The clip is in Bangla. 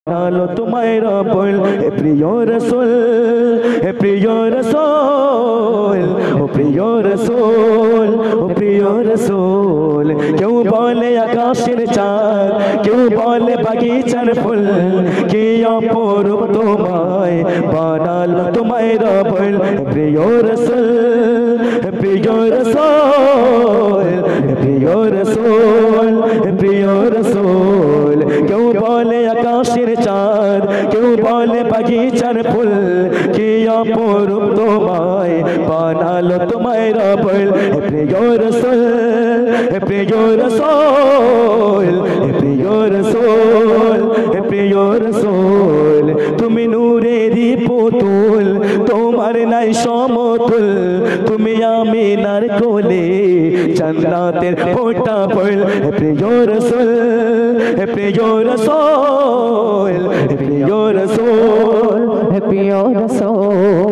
বানালো তোমায় রবুল হে প্রিয় রসুল হে প্রিয় রসুল ও প্রিয় রসুল ও প্রিয় রসুল কেউ বলে আকাশের চাঁদ কেউ বলে বাগিচার ফুল কি অপরূপ তোমায় বানালো তোমায় রবুল হে প্রিয় রসুল হে প্রিয় রসুল হে প্রিয় রসুল হে প্রিয় রসুল কেউ বলে আকাশের চাঁদ কেউ বলে বাগিচার ফুল কি অপরূপ তোমায় বানালো তোমায় রবুল হে প্রিয় রসুল হে প্রিয় রসুল হে প্রিয় রসুল হে প্রিয় রসুল তুমি নূরেরই পুতুল তোমার নাই সমতুল তুমি আমিনার কোলে জান্নাতের ফোঁটা ফুল হে প্রিয় রসুল হে প্রিয় রসুল হে প্রিয় রসুল হে প্রিয় রসূল